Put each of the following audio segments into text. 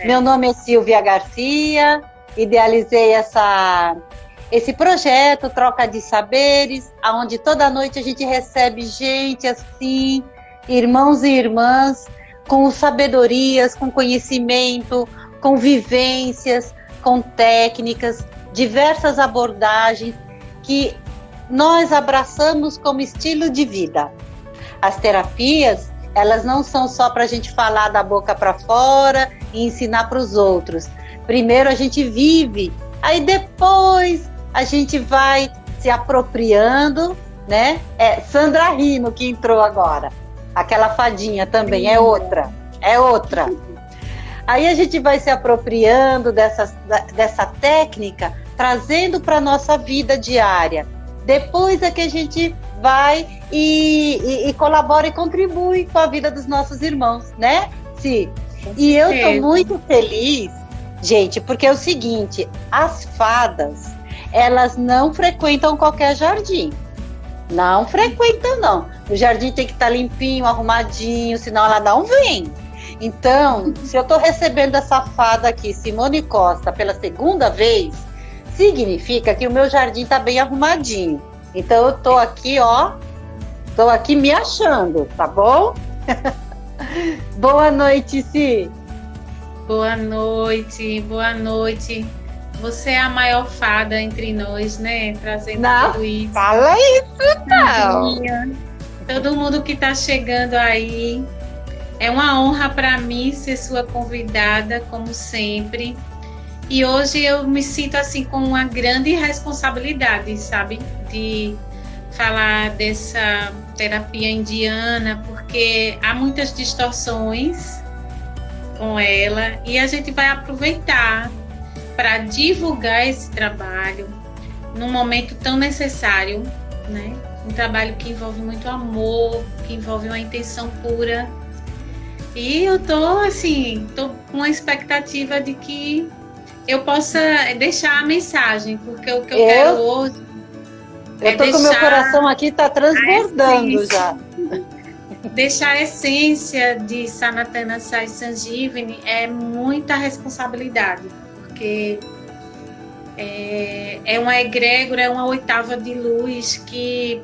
Meu nome é Silvia Garcia, idealizei esse projeto Troca de Saberes, onde toda noite a gente recebe gente assim, irmãos e irmãs, com sabedorias, com conhecimento, com vivências, com técnicas, diversas abordagens que nós abraçamos como estilo de vida. As terapias, elas não são só para a gente falar da boca para fora e ensinar para os outros. Primeiro a gente vive, aí depois a gente vai se apropriando, né? É Sandra Rino que entrou agora. Aquela fadinha também, é outra. Aí a gente vai se apropriando dessa técnica, trazendo para a nossa vida diária. Depois é que a gente vai e colabora e contribui com a vida dos nossos irmãos, né? Sim. E eu estou muito feliz, gente, porque é o seguinte, as fadas, elas não frequentam qualquer jardim. Não frequentam, não. O jardim tem que estar limpinho, arrumadinho, senão ela não vem. Então, se eu estou recebendo essa fada aqui, Simone Costa, pela segunda vez, significa que o meu jardim está bem arrumadinho. Então, eu estou aqui, estou aqui me achando, tá bom? Boa noite, Si. Boa noite, boa noite. Você é a maior fada entre nós, né? Trazendo tudo isso. Fala isso, não. Todo mundo que está chegando aí. É uma honra para mim ser sua convidada, como sempre. E hoje eu me sinto assim com uma grande responsabilidade, sabe? De falar dessa terapia indiana, porque há muitas distorções com ela e a gente vai aproveitar para divulgar esse trabalho num momento tão necessário, né? Um trabalho que envolve muito amor, que envolve uma intenção pura. E eu tô com a expectativa de que eu possa deixar a mensagem, porque o que eu quero hoje eu tô com meu coração aqui, tá transbordando já. Deixar a essência de Sanatana Sai Sanjivani é muita responsabilidade, porque é uma egrégora, é uma oitava de luz que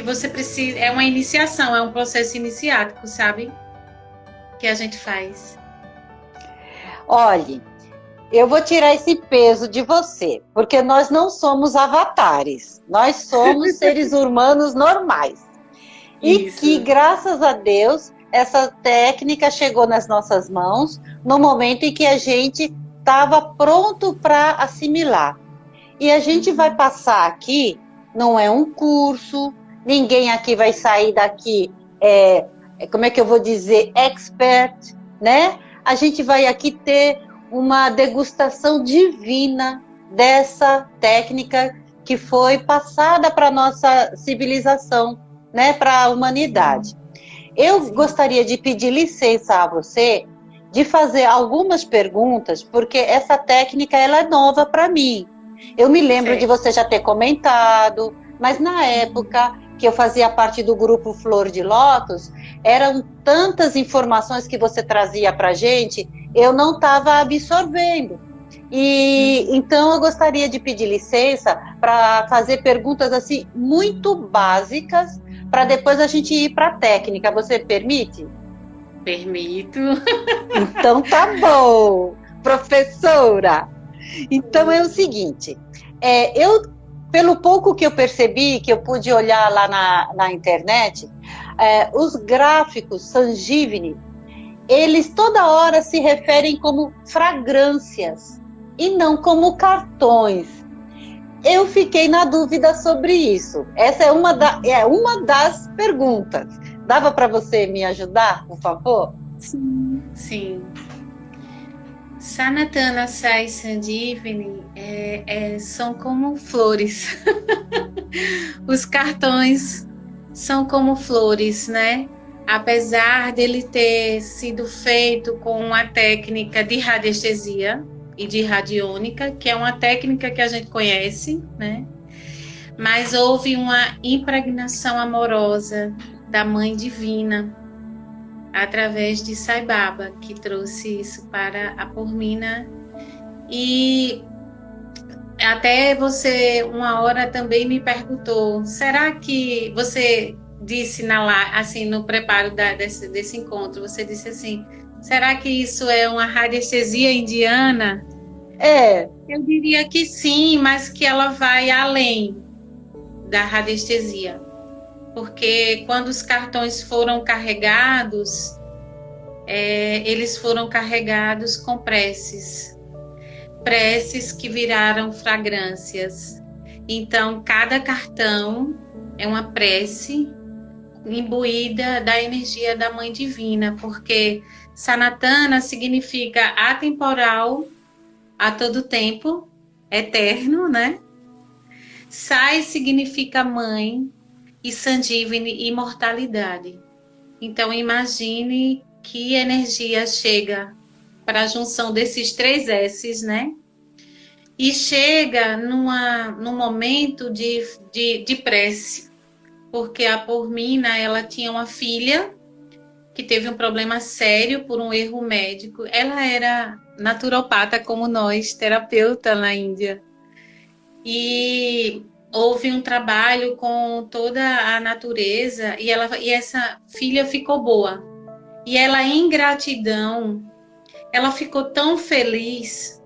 você precisa, é uma iniciação, é um processo iniciático, sabe? Que a gente faz. Olhe, eu vou tirar esse peso de você, porque nós não somos avatares, nós somos seres humanos normais. E que, graças a Deus, essa técnica chegou nas nossas mãos no momento em que a gente estava pronto para assimilar. E a gente vai passar aqui, não é um curso, ninguém aqui vai sair daqui, como é que eu vou dizer, expert, né? A gente vai aqui ter uma degustação divina dessa técnica que foi passada para a nossa civilização, né? Para a humanidade. Eu gostaria de pedir licença a você de fazer algumas perguntas, porque essa técnica ela é nova para mim. Eu me lembro de você já ter comentado, mas na época que eu fazia parte do grupo Flor de Lótus, eram tantas informações que você trazia para a gente, eu não estava absorvendo. E então eu gostaria de pedir licença para fazer perguntas assim muito básicas, para depois a gente ir para a técnica. Você permite? Permito. Então tá bom, professora. Então é o seguinte, pelo pouco que eu percebi, que eu pude olhar lá na internet, os gráficos Sanjivani, eles toda hora se referem como fragrâncias e não como cartões. Eu fiquei na dúvida sobre isso. Essa é uma das perguntas. Dava para você me ajudar, por favor? Sim. Sanatana Sai Sanjivani são como flores. Os cartões são como flores, né? Apesar dele ter sido feito com uma técnica de radiestesia e de radiônica, que é uma técnica que a gente conhece, né? Mas houve uma impregnação amorosa da Mãe Divina através de Sai Baba, que trouxe isso para a Pormina. E até você, uma hora, também me perguntou, será que você disse assim, no preparo desse encontro, você disse assim, será que isso é uma radiestesia indiana? Eu diria que sim, mas que ela vai além da radiestesia. Porque quando os cartões foram carregados, eles foram carregados com preces que viraram fragrâncias. Então, cada cartão é uma prece imbuída da energia da Mãe Divina, porque Sanatana significa atemporal, a todo tempo, eterno, né? Sai significa mãe e Sanjivani, imortalidade. Então, imagine que energia chega para a junção desses 3 S's, né? E chega num momento de prece, porque a Pormina, ela tinha uma filha que teve um problema sério por um erro médico. Ela era naturopata como nós, terapeuta na Índia. E houve um trabalho com toda a natureza e essa filha ficou boa. E ela, em gratidão, ela ficou tão feliz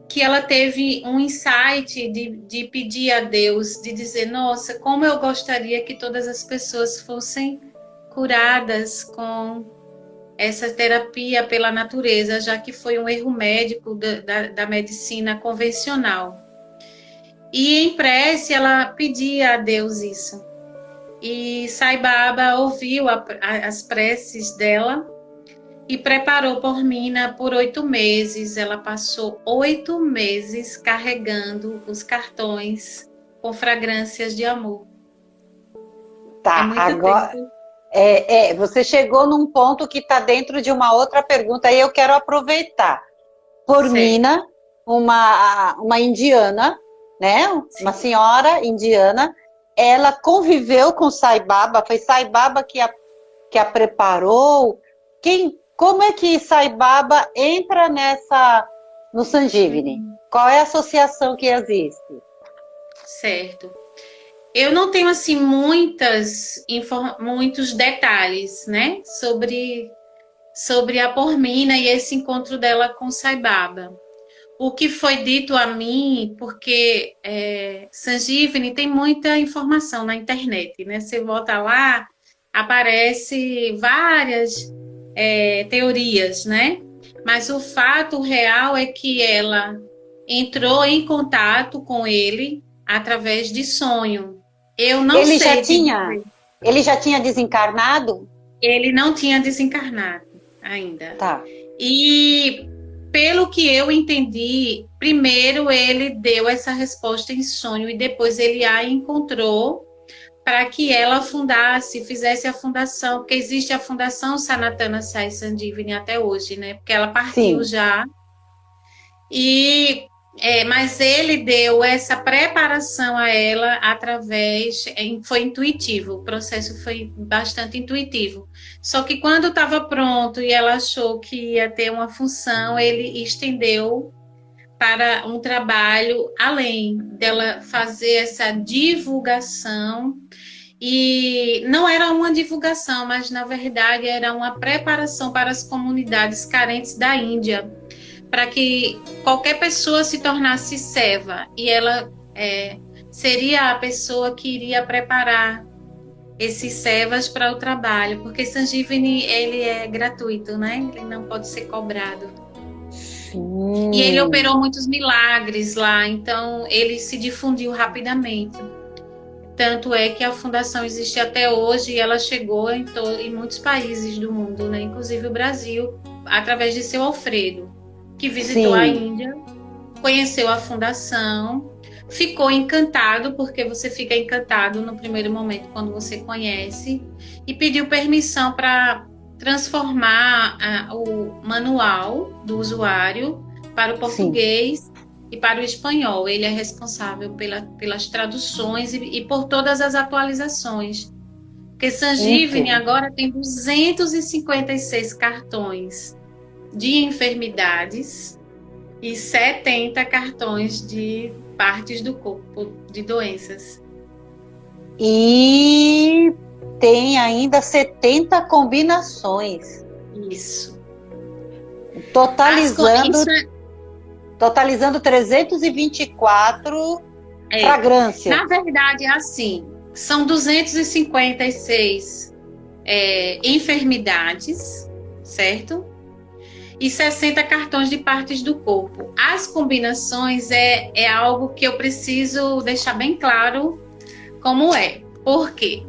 que ela teve um insight de pedir a Deus, de dizer, nossa, como eu gostaria que todas as pessoas fossem curadas com essa terapia pela natureza, já que foi um erro médico da medicina convencional. E em prece ela pedia a Deus isso. E Sai Baba ouviu as preces dela e preparou Pormina por 8 meses. Ela passou 8 meses carregando os cartões com fragrâncias de amor. Tá, agora você chegou num ponto que está dentro de uma outra pergunta e eu quero aproveitar. Pormina, uma indiana, né? Sim. Uma senhora indiana, ela conviveu com Sai Baba, foi Sai Baba que a preparou. Como é que Sai Baba entra no Sanjivani? Qual é a associação que existe? Certo. Eu não tenho assim muitos detalhes, né, sobre a Pormina e esse encontro dela com Sai Baba. O que foi dito a mim, porque Sanjivani tem muita informação na internet, né? Você volta lá, aparece várias teorias, né? Mas o fato real é que ela entrou em contato com ele através de sonho. Eu não sei. Ele já tinha desencarnado? Ele não tinha desencarnado ainda. Tá. E pelo que eu entendi, primeiro ele deu essa resposta em sonho e depois ele a encontrou para que ela fizesse a fundação, porque existe a fundação Sanatana Sai Sanjivani até hoje, né? Porque ela partiu já. Mas ele deu essa preparação a ela foi intuitivo, o processo foi bastante intuitivo. Só que quando estava pronto e ela achou que ia ter uma função, ele estendeu para um trabalho além dela fazer essa divulgação. E não era uma divulgação, mas na verdade era uma preparação para as comunidades carentes da Índia, para que qualquer pessoa se tornasse seva, e ela seria a pessoa que iria preparar esses sevas para o trabalho, porque Sanjivani, ele é gratuito, né? Ele não pode ser cobrado. Sim. E ele operou muitos milagres lá, então ele se difundiu rapidamente. Tanto é que a fundação existe até hoje e ela chegou em muitos países do mundo, né? Inclusive o Brasil, através de seu Alfredo, que visitou a Índia, conheceu a fundação, ficou encantado, porque você fica encantado no primeiro momento quando você conhece, e pediu permissão para transformar o manual do usuário para o português e para o espanhol. Ele é responsável pelas traduções e por todas as atualizações Porque Sangívini agora tem 256 cartões de enfermidades e 70 cartões de partes do corpo, de doenças. E tem ainda 70 combinações. Isso. Totalizando 324 fragrâncias. Na verdade, é assim, são 256 enfermidades, certo? E 60 cartões de partes do corpo. As combinações é algo que eu preciso deixar bem claro como é. Por quê?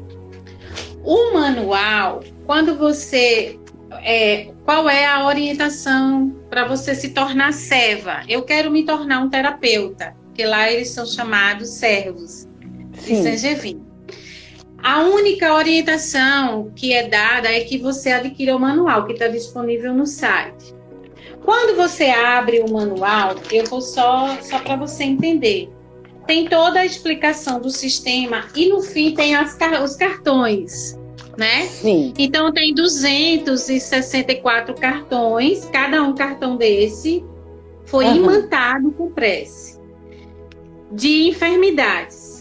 O manual, quando você... qual é a orientação para você se tornar serva? Eu quero me tornar um terapeuta, porque lá eles são chamados servos de Sangívini. A única orientação que é dada é que você adquira o manual, que está disponível no site. Quando você abre o manual, eu vou só para você entender, tem toda a explicação do sistema e no fim tem os cartões, né? Sim. Então tem 264 cartões, cada um cartão desse foi imantado com prece de enfermidades.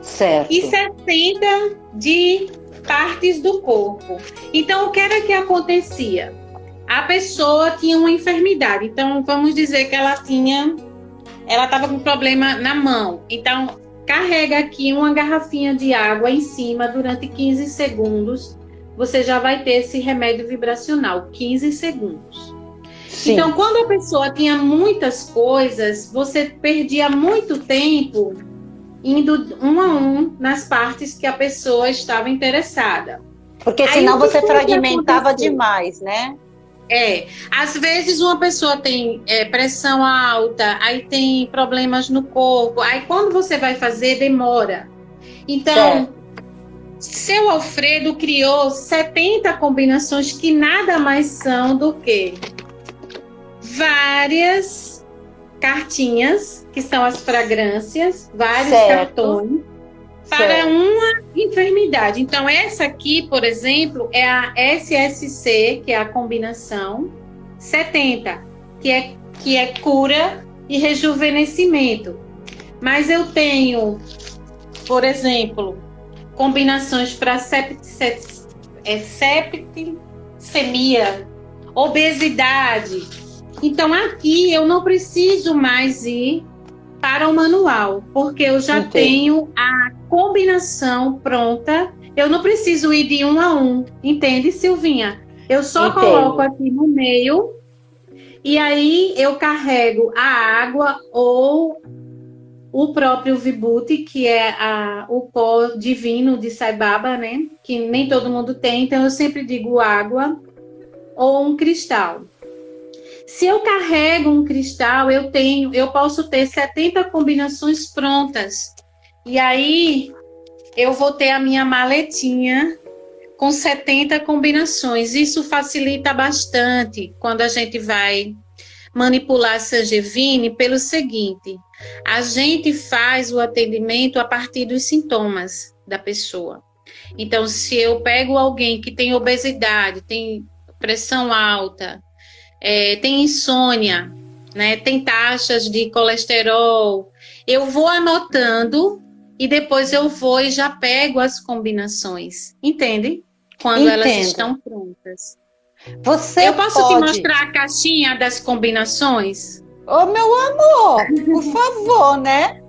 Certo. E 70 de partes do corpo. Então o que era que acontecia? A pessoa tinha uma enfermidade, então vamos dizer que ela estava com problema na mão. Então, carrega aqui uma garrafinha de água em cima durante 15 segundos. Você já vai ter esse remédio vibracional, 15 segundos. Sim. Então, quando a pessoa tinha muitas coisas, você perdia muito tempo indo um a um nas partes que a pessoa estava interessada. Porque senão você fragmentava demais, né? Às vezes uma pessoa tem pressão alta, aí tem problemas no corpo, aí quando você vai fazer, demora. Então, seu Alfredo criou 70 combinações que nada mais são do que várias cartinhas, que são as fragrâncias, vários cartões, para uma enfermidade. Então, essa aqui, por exemplo, é a SSC, que é a combinação 70, que é cura e rejuvenescimento. Mas eu tenho, por exemplo, combinações para septicemia, obesidade. Então, aqui eu não preciso mais ir para o manual, porque eu já tenho a combinação pronta. Eu não preciso ir de um a um, entende, Silvinha? Eu só coloco aqui no meio e aí eu carrego a água ou o próprio Vibhuti, que é o pó divino de Sai Baba, né? Que nem todo mundo tem, então eu sempre digo água ou um cristal. Se eu carrego um cristal, eu posso ter 70 combinações prontas. E aí eu vou ter a minha maletinha com 70 combinações. Isso facilita bastante quando a gente vai manipular a Sangívini pelo seguinte: a gente faz o atendimento a partir dos sintomas da pessoa. Então, se eu pego alguém que tem obesidade, tem pressão alta, tem insônia, né, tem taxas de colesterol, eu vou anotando e depois eu vou e já pego as combinações, entende? Quando elas estão prontas. Eu posso te mostrar a caixinha das combinações? Ô, meu amor, por favor, né?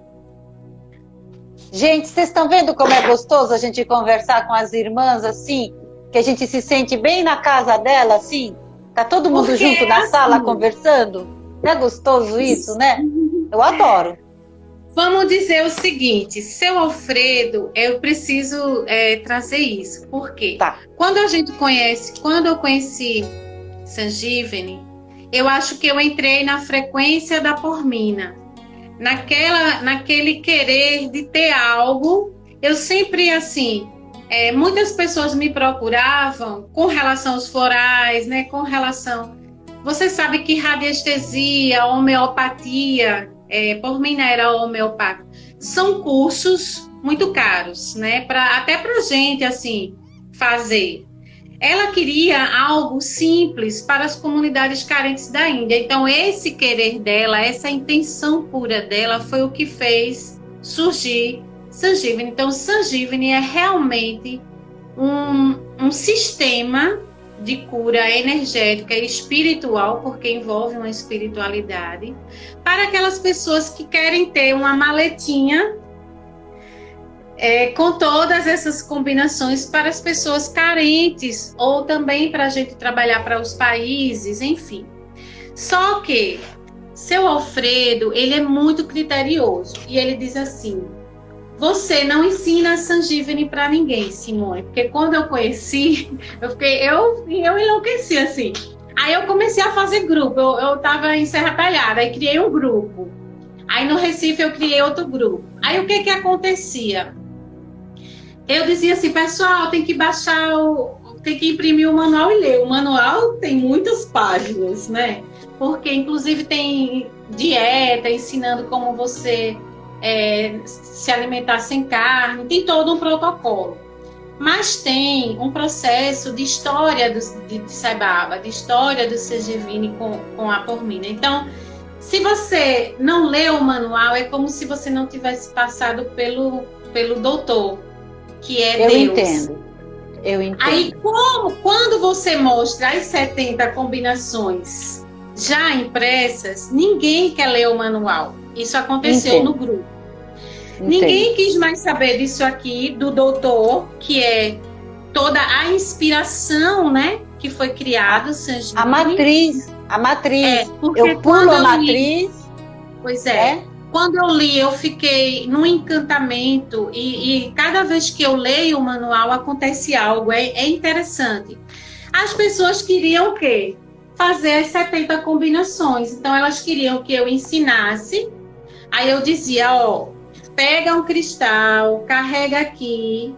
Gente, vocês estão vendo como é gostoso a gente conversar com as irmãs assim? Que a gente se sente bem na casa dela, assim? Tá todo mundo junto na sala conversando? Não é gostoso isso, né? Eu adoro. Vamos dizer o seguinte, seu Alfredo, eu preciso trazer isso. Por quê? Quando eu conheci Sangívini, eu acho que eu entrei na frequência da pormina. Naquele querer de ter algo, eu sempre, assim, muitas pessoas me procuravam com relação aos florais, né? Com relação... Você sabe que radiestesia, homeopatia, pormina era homeopática, são cursos muito caros, né? Até pra gente, assim, fazer. Ela queria algo simples para as comunidades carentes da Índia. Então, esse querer dela, essa intenção pura dela, foi o que fez surgir Sanjeevani. Então, Sanjeevani é realmente um sistema de cura energética e espiritual, porque envolve uma espiritualidade, para aquelas pessoas que querem ter uma maletinha com todas essas combinações para as pessoas carentes, ou também para a gente trabalhar para os países, enfim. Só que seu Alfredo, ele é muito criterioso, e ele diz assim: você não ensina Sanjeevani para ninguém, Simone, porque quando eu conheci, eu enlouqueci assim. Aí eu comecei a fazer grupo, eu estava em Serra Talhada, aí criei um grupo. Aí no Recife eu criei outro grupo. Aí o que acontecia? Eu dizia assim, pessoal, tem que baixar, tem que imprimir o manual e ler. O manual tem muitas páginas, né? Porque inclusive tem dieta, ensinando como você se alimentar sem carne, tem todo um protocolo. Mas tem um processo de história de Sai Baba, de história do Sanjeevani com a Pormina. Então, se você não lê o manual, é como se você não tivesse passado pelo doutor, que é Deus. Eu entendo. Aí, quando você mostra as 70 combinações já impressas, ninguém quer ler o manual. Isso aconteceu no grupo. Ninguém quis mais saber disso aqui, do doutor, que é toda a inspiração, né, que foi criada. A matriz. Eu pulo a matriz. Pois é. Quando eu li, eu fiquei num encantamento, e cada vez que eu leio o manual acontece algo, é interessante. As pessoas queriam o quê? Fazer as 70 combinações. Então, elas queriam que eu ensinasse. Aí eu dizia, pega um cristal, carrega aqui,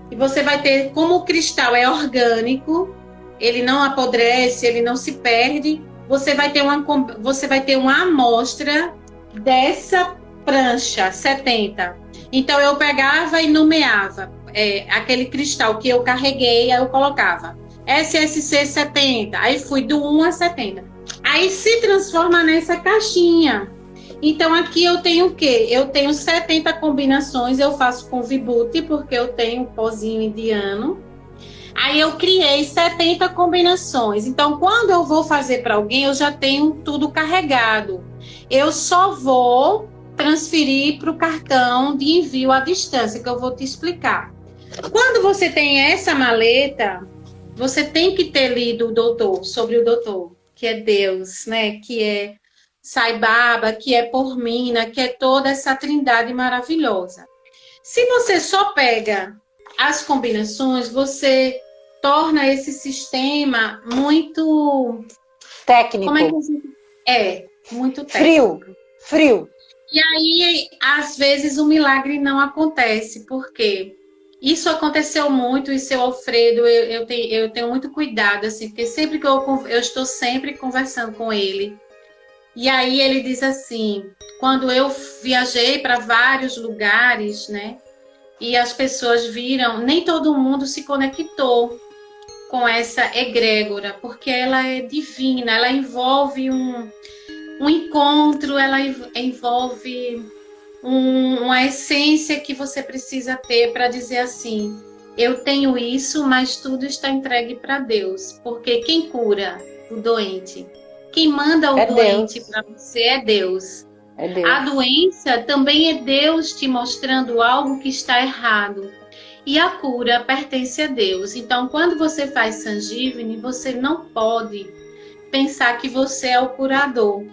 e você vai ter, como o cristal é orgânico, ele não apodrece, ele não se perde, você vai ter uma amostra dessa prancha 70. Então eu pegava e nomeava aquele cristal que eu carreguei, aí eu colocava SSC 70, aí fui do 1 a 70. Aí se transforma nessa caixinha. Então aqui eu tenho o quê? Eu tenho 70 combinações, eu faço com Vibhuti, porque eu tenho um pozinho indiano. Aí eu criei 70 combinações. Então, quando eu vou fazer para alguém, eu já tenho tudo carregado. Eu só vou transferir para o cartão de envio à distância, que eu vou te explicar. Quando você tem essa maleta, você tem que ter lido o doutor, sobre o doutor, que é Deus, né? Que é Sai Baba, que é Pormina, que é toda essa trindade maravilhosa. Se você só pega as combinações, você torna esse sistema muito técnico. Como é que muito técnico. Frio. E aí, às vezes, o milagre não acontece, porque isso aconteceu muito, e seu Alfredo, eu tenho muito cuidado, assim, porque sempre que eu estou sempre conversando com ele. E aí ele diz assim, quando eu viajei para vários lugares, né? E as pessoas viram, nem todo mundo se conectou com essa egrégora, porque ela é divina, ela envolve um encontro, ela envolve uma essência que você precisa ter para dizer assim, eu tenho isso, mas tudo está entregue para Deus, porque quem cura o doente, quem manda o doente para você é Deus. A doença também é Deus te mostrando algo que está errado. E a cura pertence a Deus. Então, quando você faz Sanjeevani, você não pode pensar que você é o curador.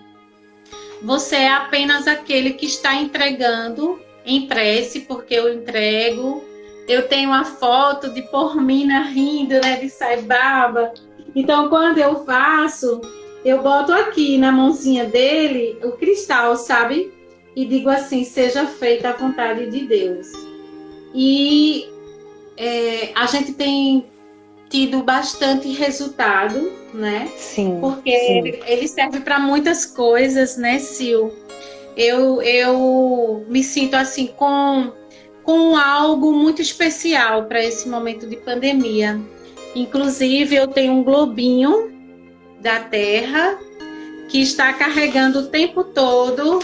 Você é apenas aquele que está entregando em prece, porque eu entrego. Eu tenho uma foto de Pormina rindo, né, de Sai Baba. Então, quando eu faço, eu boto aqui na mãozinha dele o cristal, sabe? E digo assim, seja feita a vontade de Deus. E a gente tem tido bastante resultado, né? Sim. Porque ele serve para muitas coisas, né, Sil? Eu me sinto assim com com algo muito especial para esse momento de pandemia. Inclusive, eu tenho um globinho da Terra que está carregando o tempo todo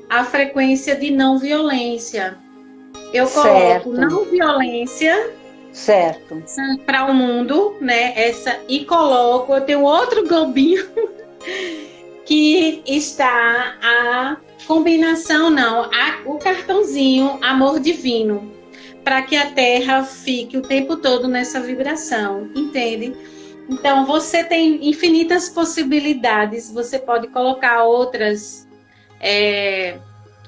a frequência de não violência. Eu coloco não violência para o mundo, né? E coloco, eu tenho outro globinho que está a combinação, o cartãozinho amor divino, para que a Terra fique o tempo todo nessa vibração, entende? Então, você tem infinitas possibilidades, você pode colocar outras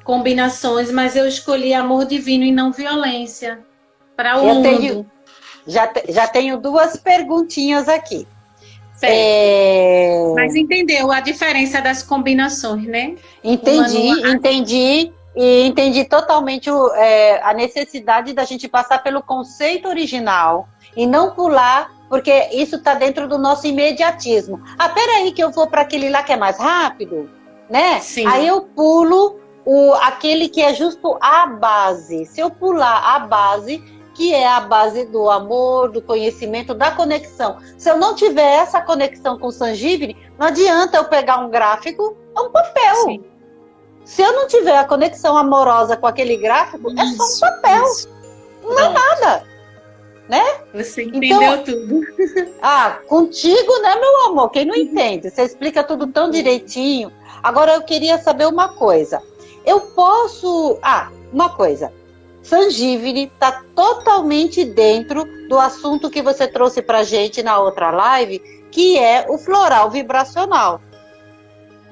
combinações, mas eu escolhi amor divino e não violência para o mundo. Já tenho duas perguntinhas aqui. Mas entendeu a diferença das combinações, né? Entendi. E entendi totalmente a necessidade da gente passar pelo conceito original e não pular, porque isso está dentro do nosso imediatismo. Peraí que eu vou para aquele lá que é mais rápido, né? Sim. Aí eu pulo aquele que é justo a base. Se eu pular a base, que é a base do amor, do conhecimento, da conexão. Se eu não tiver essa conexão com o Sanjivani, não adianta eu pegar um gráfico, é um papel. Sim. Se eu não tiver a conexão amorosa com aquele gráfico, é só um papel. Não é nada. Né? Você entendeu tudo. Contigo, né, meu amor? Quem não entende? Você explica tudo tão direitinho. Agora, eu queria saber uma coisa. Uma coisa. Sanjivani está totalmente dentro do assunto que você trouxe para gente na outra live, que é o floral vibracional.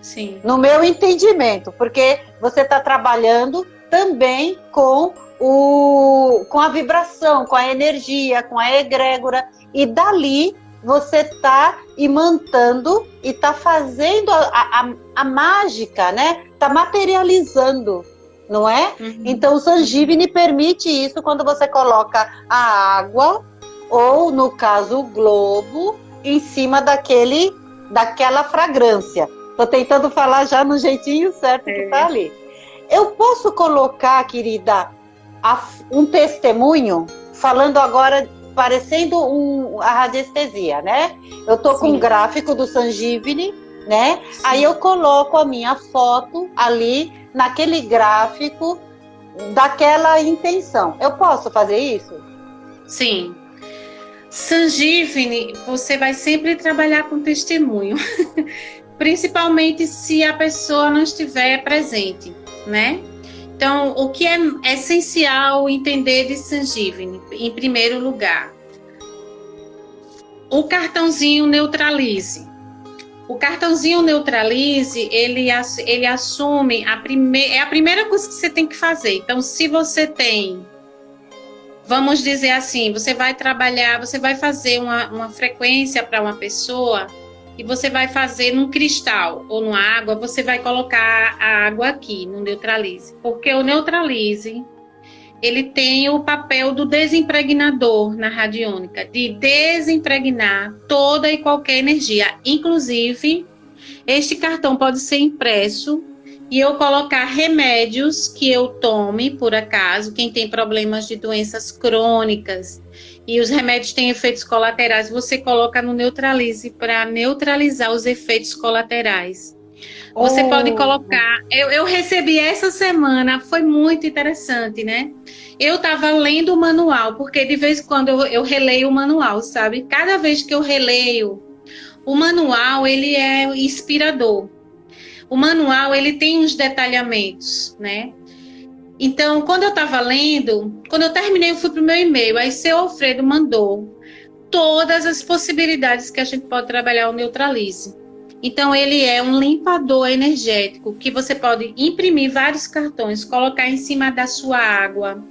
Sim. No meu entendimento, porque você está trabalhando também com a vibração, com a energia, com a egrégora, e dali você está imantando e está fazendo a mágica, né? Está materializando. Não é? Uhum. Então, o Sanjivani permite isso quando você coloca a água, ou, no caso, o globo, em cima daquela fragrância. Estou tentando falar já no jeitinho certo que está ali. Eu posso colocar, querida, um testemunho, falando agora, parecendo a radiestesia, né? Eu estou com um gráfico do Sanjivani, né? Sim. Aí eu coloco a minha foto ali, naquele gráfico daquela intenção. Eu posso fazer isso? Sim. Sanjivani, você vai sempre trabalhar com testemunho, principalmente se a pessoa não estiver presente, né? Então, o que é essencial entender de Sanjivani, em primeiro lugar, o cartãozinho neutralize. O cartãozinho neutralize, ele assume é a primeira coisa que você tem que fazer. Então, se você tem, vamos dizer assim, você vai fazer uma frequência para uma pessoa e você vai fazer num cristal ou numa água, você vai colocar a água aqui no neutralize. Porque o neutralize, ele tem o papel do desimpregnador na radiônica, de desimpregnar toda e qualquer energia. Inclusive, este cartão pode ser impresso e eu colocar remédios que eu tome, por acaso, quem tem problemas de doenças crônicas, e os remédios têm efeitos colaterais, você coloca no neutralize para neutralizar os efeitos colaterais. Você pode colocar... Eu recebi essa semana, foi muito interessante, né? Eu estava lendo o manual, porque de vez em quando eu releio o manual, sabe? Cada vez que eu releio, o manual, ele é inspirador. O manual, ele tem uns detalhamentos, né? Então, quando eu estava lendo, quando eu terminei, eu fui para o meu e-mail, aí seu Alfredo mandou todas as possibilidades que a gente pode trabalhar o neutralize. Então, ele é um limpador energético que você pode imprimir vários cartões, colocar em cima da sua água,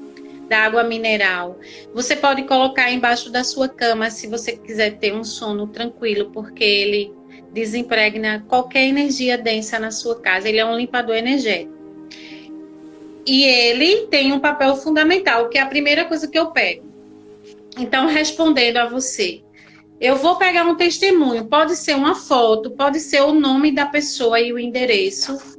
da água mineral. Você pode colocar embaixo da sua cama, se você quiser ter um sono tranquilo, porque ele desimpregna qualquer energia densa na sua casa. Ele é um limpador energético. E ele tem um papel fundamental, que é a primeira coisa que eu pego. Então, respondendo a você, eu vou pegar um testemunho, pode ser uma foto, pode ser o nome da pessoa e o endereço,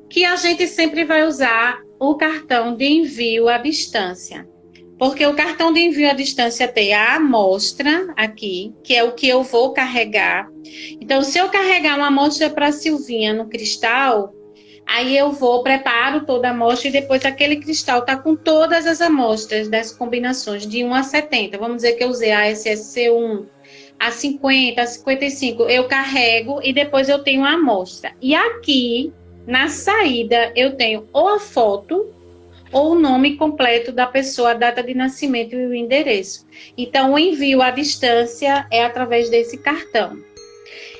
que a gente sempre vai usar o cartão de envio à distância. Porque o cartão de envio à distância tem a amostra aqui, que é o que eu vou carregar. Então, se eu carregar uma amostra para a Silvinha no cristal, aí eu vou, preparo toda a amostra e depois aquele cristal está com todas as amostras das combinações de 1 a 70. Vamos dizer que eu usei a SSC1, a 50, a 55. Eu carrego e depois eu tenho a amostra. E aqui, na saída, eu tenho ou a foto ou o nome completo da pessoa, a data de nascimento e o endereço. Então, o envio à distância é através desse cartão.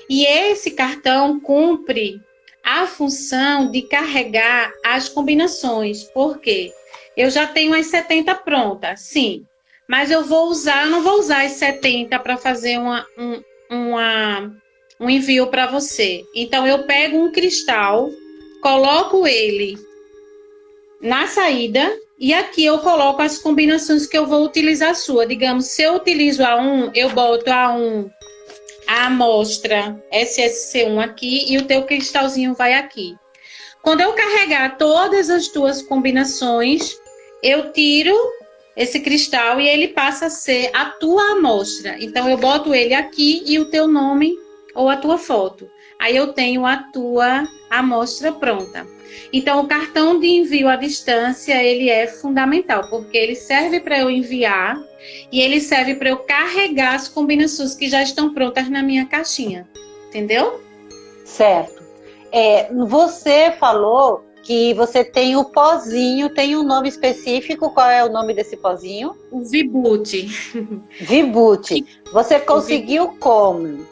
E esse cartão cumpre a função de carregar as combinações. Por quê? Eu já tenho as 70 prontas, sim. Mas eu não vou usar as 70 para fazer um envio para você. Então, eu pego um cristal, coloco ele na saída e aqui eu coloco as combinações que eu vou utilizar a sua. Digamos, se eu utilizo a 1, eu boto a 1, a amostra SSC1 aqui e o teu cristalzinho vai aqui. Quando eu carregar todas as tuas combinações, eu tiro esse cristal e ele passa a ser a tua amostra. Então, eu boto ele aqui e o teu nome ou a tua foto. Aí eu tenho a tua amostra pronta. Então, o cartão de envio à distância, ele é fundamental, porque ele serve para eu enviar e ele serve para eu carregar as combinações que já estão prontas na minha caixinha. Entendeu? Certo. Você falou que você tem o pozinho, tem um nome específico. Qual é o nome desse pozinho? O Vibute. Vibute. Você conseguiu como?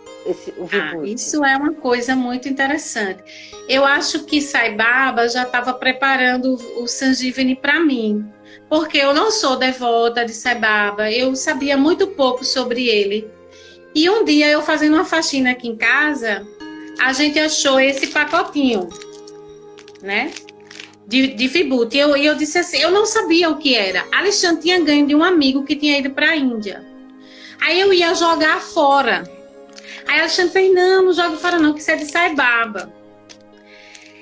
Isso é uma coisa muito interessante. Eu acho que Sai Baba já estava preparando o Sanjivani para mim, porque eu não sou devota de Sai Baba, eu sabia muito pouco sobre ele. E um dia, eu fazendo uma faxina aqui em casa, a gente achou esse pacotinho, né? De Vibute. E eu disse assim, eu não sabia o que era. Alexandre tinha ganho de um amigo que tinha ido para a Índia. Aí eu ia jogar fora. Aí Alexandre fez, não joga fora não, que isso é de Sai Baba.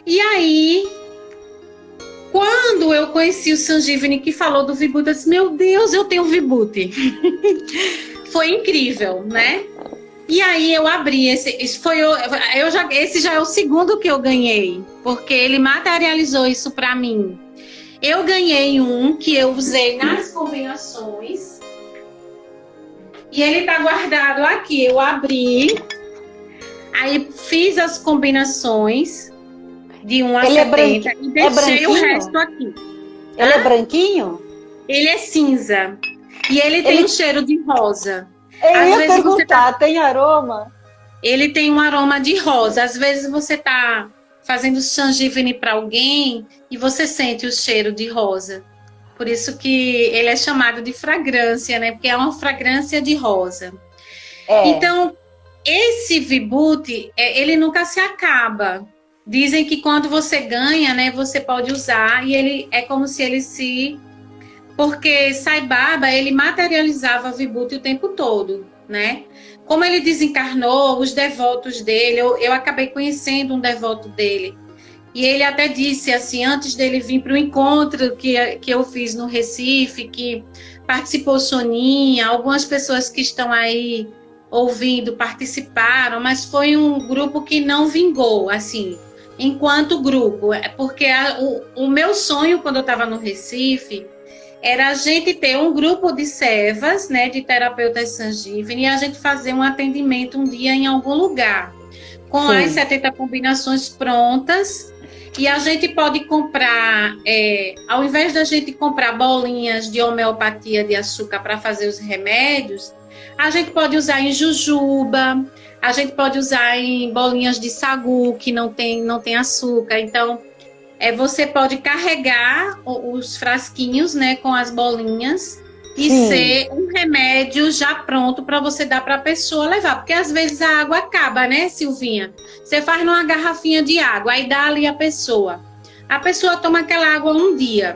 E aí, quando eu conheci o Sanjivani que falou do Vibute, eu disse, meu Deus, eu tenho Vibute. Foi incrível, né? E aí eu abri, esse já é o segundo que eu ganhei, porque ele materializou isso para mim. Eu ganhei um que eu usei nas combinações, e ele tá guardado aqui. Eu abri, aí fiz as combinações de 1 a 70 e deixei o resto aqui. Ele é branquinho? Ele é cinza. E ele tem um cheiro de rosa. Eu ia perguntar, tem aroma? Ele tem um aroma de rosa. Às vezes você tá fazendo Sanjivani para alguém e você sente o cheiro de rosa. Por isso que ele é chamado de fragrância, né? Porque é uma fragrância de rosa. Então, esse Vibute, ele nunca se acaba. Dizem que quando você ganha, né, você pode usar e ele é como se ele se... Porque Sai Baba, ele materializava Vibute o tempo todo, né? Como ele desencarnou, os devotos dele, eu acabei conhecendo um devoto dele. E ele até disse, assim, antes dele vir para o encontro que eu fiz no Recife, que participou Soninha, algumas pessoas que estão aí ouvindo participaram, mas foi um grupo que não vingou, assim, enquanto grupo. Porque o meu sonho, quando eu estava no Recife, era a gente ter um grupo de servas, né, de terapeutas Sanjivani, e a gente fazer um atendimento um dia em algum lugar, com as 70 combinações prontas. E a gente pode comprar, ao invés da gente comprar bolinhas de homeopatia de açúcar para fazer os remédios, a gente pode usar em jujuba, a gente pode usar em bolinhas de sagu, que não tem açúcar. Então, você pode carregar os frasquinhos, né, com as bolinhas e ser um remédio já pronto para você dar para a pessoa levar. Porque às vezes a água acaba, né, Silvinha? Você faz numa garrafinha de água, aí dá ali a pessoa. A pessoa toma aquela água um dia.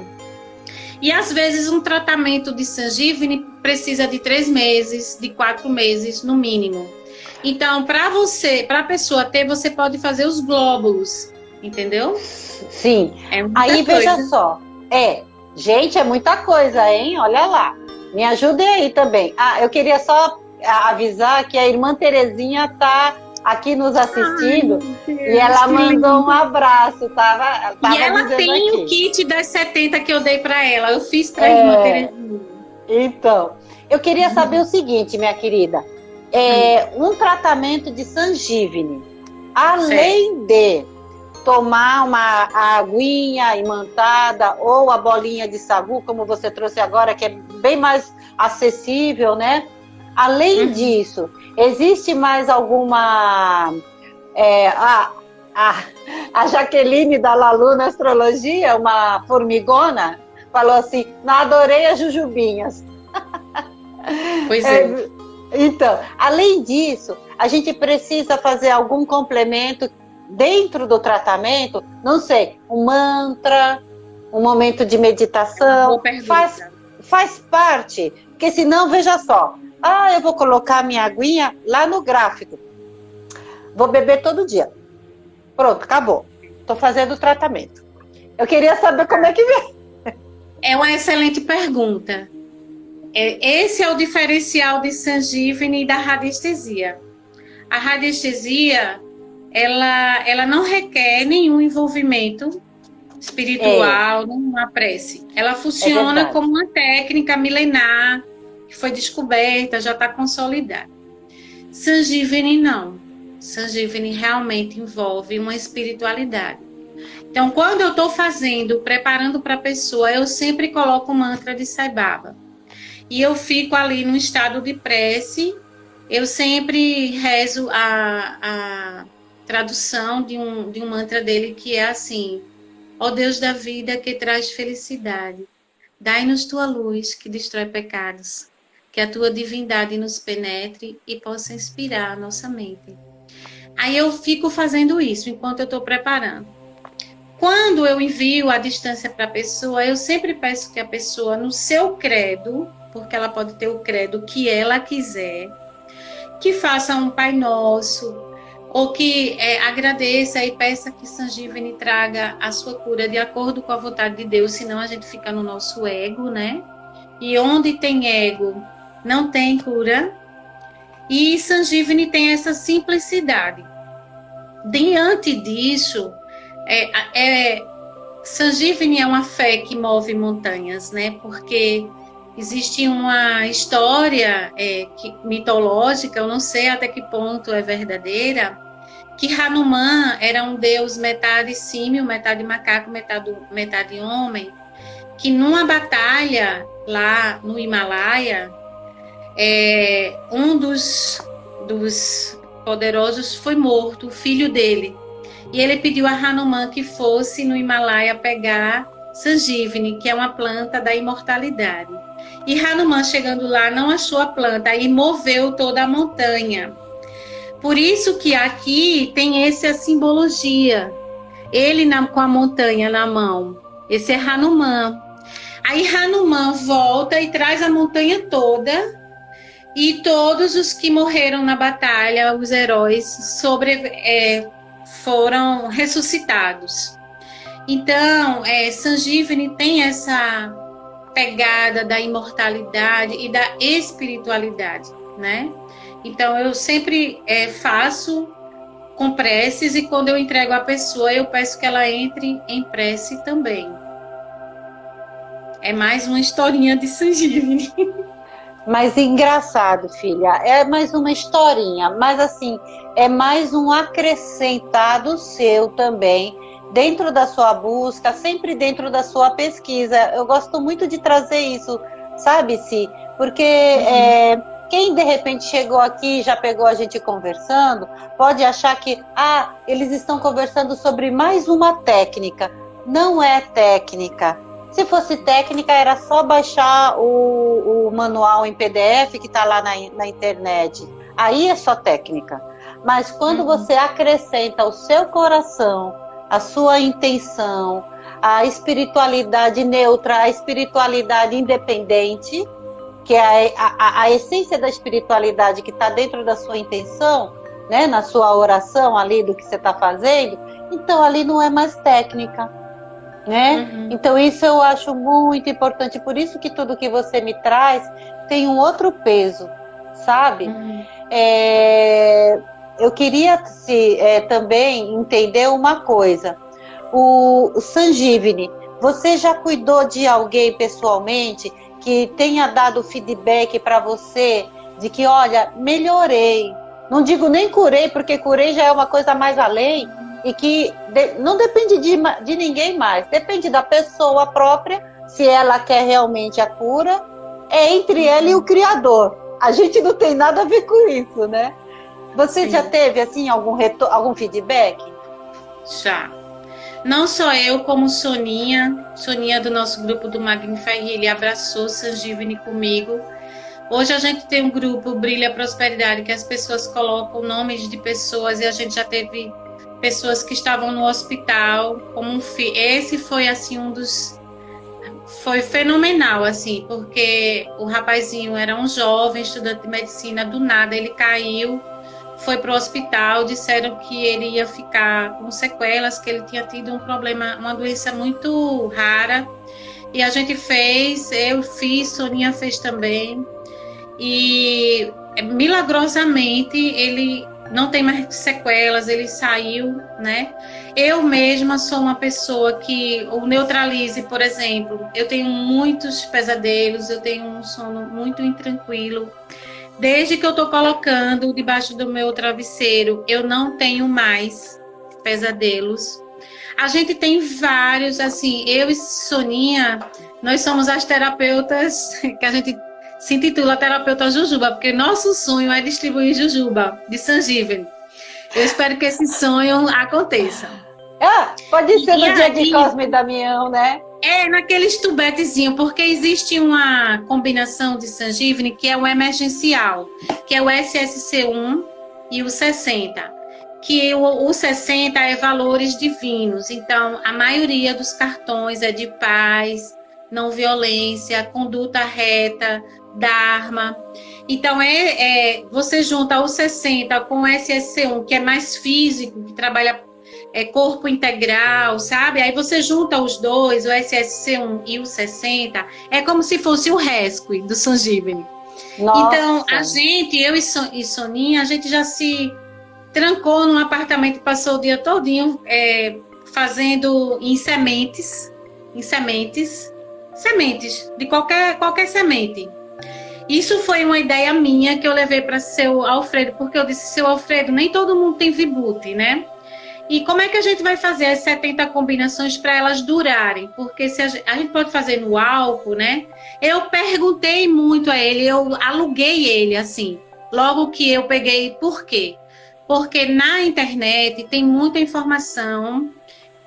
E às vezes um tratamento de Sanjivani precisa de 3 meses, de 4 meses no mínimo. Então, para a pessoa ter, você pode fazer os glóbulos, entendeu? Sim. Aí veja só, Gente, é muita coisa, hein? Olha lá. Me ajudem aí também. Ah, eu queria só avisar que a irmã Terezinha tá aqui nos assistindo. Ai, Deus, e ela mandou lindo. um abraço. Tava E ela tem aqui. o kit das 70 que eu dei para ela. Eu fiz para a irmã Terezinha. Então, eu queria saber o seguinte, minha querida. Um tratamento de Sangívini, além de tomar uma aguinha imantada ou a bolinha de sagu, como você trouxe agora, que é bem mais acessível, né? Além disso, existe mais alguma... a Jaqueline da Lalu na astrologia, uma formigona, falou assim, não adorei as jujubinhas. Pois é. Então, além disso, a gente precisa fazer algum complemento dentro do tratamento, não sei, um mantra, um momento de meditação, faz parte, porque senão, veja só, eu vou colocar minha aguinha lá no gráfico, vou beber todo dia, pronto, acabou, estou fazendo o tratamento. Eu queria saber como é que vem. É uma excelente pergunta. Esse é o diferencial de Sangívini e da radiestesia. A radiestesia, ela não requer nenhum envolvimento espiritual, nenhuma prece. Ela funciona como uma técnica milenar, que foi descoberta, já está consolidada. Sangívini não. Sangívini realmente envolve uma espiritualidade. Então, quando eu estou preparando para a pessoa, eu sempre coloco o mantra de Sai Baba. E eu fico ali no estado de prece, eu sempre rezo a tradução de um mantra dele, que é assim: ó Deus da vida que traz felicidade, dai-nos tua luz que destrói pecados, que a tua divindade nos penetre e possa inspirar a nossa mente. Aí eu fico fazendo isso enquanto eu estou preparando. Quando eu envio a distância para a pessoa, eu sempre peço que a pessoa, no seu credo, porque ela pode ter o credo que ela quiser, que faça um Pai Nosso, ou que agradeça e peça que Sangívini traga a sua cura de acordo com a vontade de Deus, senão a gente fica no nosso ego, né? E onde tem ego, não tem cura. E Sangívini tem essa simplicidade. Diante disso, Sangívini é uma fé que move montanhas, né? Porque existe uma história mitológica, eu não sei até que ponto é verdadeira, que Hanuman era um deus metade símio, metade macaco, metade homem, que numa batalha lá no Himalaia, um dos poderosos foi morto, o filho dele. E ele pediu a Hanuman que fosse no Himalaia pegar Sangívini, que é uma planta da imortalidade. E Hanuman, chegando lá, não achou a planta e moveu toda a montanha. Por isso que aqui tem essa simbologia. Ele com a montanha na mão. Esse é Hanuman. Aí Hanuman volta e traz a montanha toda, e todos os que morreram na batalha, os heróis, foram ressuscitados. Então, Sangívini tem essa pegada da imortalidade e da espiritualidade, né? Então, eu sempre faço com preces, e quando eu entrego a pessoa, eu peço que ela entre em prece também. É mais uma historinha de Sangívini. Mas engraçado, filha, é mais uma historinha, mas assim, é mais um acrescentado seu também, dentro da sua busca, sempre dentro da sua pesquisa. Eu gosto muito de trazer isso, sabe, Si? Porque quem de repente chegou aqui e já pegou a gente conversando, pode achar que, eles estão conversando sobre mais uma técnica. Não é técnica. Se fosse técnica, era só baixar o manual em PDF que está lá na internet. Aí é só técnica. Mas quando você acrescenta o seu coração, a sua intenção, a espiritualidade neutra, a espiritualidade independente, que é a essência da espiritualidade que está dentro da sua intenção, né, na sua oração ali do que você está fazendo, então ali não é mais técnica. né? Uhum. Então isso eu acho muito importante, por isso que tudo que você me traz tem um outro peso, sabe? Uhum. Eu queria também entender uma coisa. O Sangívini, você já cuidou de alguém pessoalmente que tenha dado feedback para você de que, olha, melhorei. Não digo nem curei, porque curei já é uma coisa mais além e que não depende de ninguém mais, depende da pessoa própria, se ela quer realmente a cura, é entre ela e o Criador. A gente não tem nada a ver com isso, né? Você Sim. já teve, assim, algum feedback? Já. Não só eu, como Soninha do nosso grupo do Magnifier, ele abraçou Sangívini comigo. Hoje a gente tem um grupo, Brilha Prosperidade, que as pessoas colocam nomes de pessoas e a gente já teve pessoas que estavam no hospital. Esse foi, assim, foi fenomenal, assim, porque o rapazinho era um jovem estudante de medicina, do nada ele caiu, foi para o hospital, disseram que ele ia ficar com sequelas, que ele tinha tido um problema, uma doença muito rara, e a gente fez, eu fiz, Soninha fez também, e milagrosamente ele não tem mais sequelas, ele saiu, né? Eu mesma sou uma pessoa que o Neutralize, por exemplo, eu tenho muitos pesadelos, eu tenho um sono muito intranquilo. Desde que eu tô colocando debaixo do meu travesseiro, eu não tenho mais pesadelos. A gente tem vários, assim, eu e Soninha, nós somos as terapeutas que a gente se intitula Terapeuta Jujuba, porque nosso sonho é distribuir Jujuba de Sangívini. Eu espero que esse sonho aconteça. Pode ser no dia de Cosme e Damião, né? Naqueles tubetezinhos, porque existe uma combinação de Sangívini que é o emergencial, que é o SSC1 e o 60. Que o 60 é valores divinos, então a maioria dos cartões é de paz, não violência, conduta reta, Dharma. Então, você junta o 60 com o SSC1, que é mais físico, que trabalha corpo integral, sabe? Aí você junta os dois, o SSC1 e o 60, é como se fosse o Rescue do Sangívini. Então, a gente, eu e Soninha, a gente já se trancou num apartamento, passou o dia todinho fazendo em sementes, de qualquer semente. Isso foi uma ideia minha que eu levei para seu Alfredo, porque eu disse, seu Alfredo, nem todo mundo tem Vibhuti, né? E como é que a gente vai fazer as 70 combinações para elas durarem? Porque se a gente pode fazer no álcool, né? Eu perguntei muito a ele, eu aluguei ele, assim, logo que eu peguei. Por quê? Porque na internet tem muita informação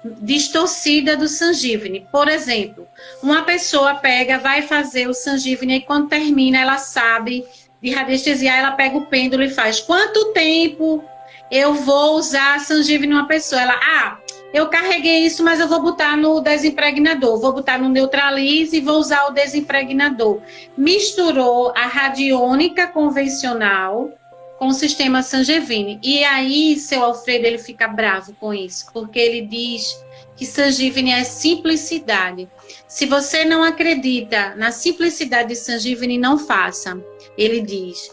distorcida do Sangívini. Por exemplo, uma pessoa vai fazer o Sangívini e quando termina, ela sabe de radiestesia, ela pega o pêndulo e faz quanto tempo eu vou usar Sangívini numa pessoa. Ela, eu carreguei isso, mas eu vou botar no desimpregnador, vou botar no Neutralize e vou usar o desimpregnador. Misturou a radiônica convencional com o sistema Sangívini. E aí, seu Alfredo, ele fica bravo com isso, porque ele diz que Sangívini é simplicidade. Se você não acredita na simplicidade de Sangívini, não faça, ele diz.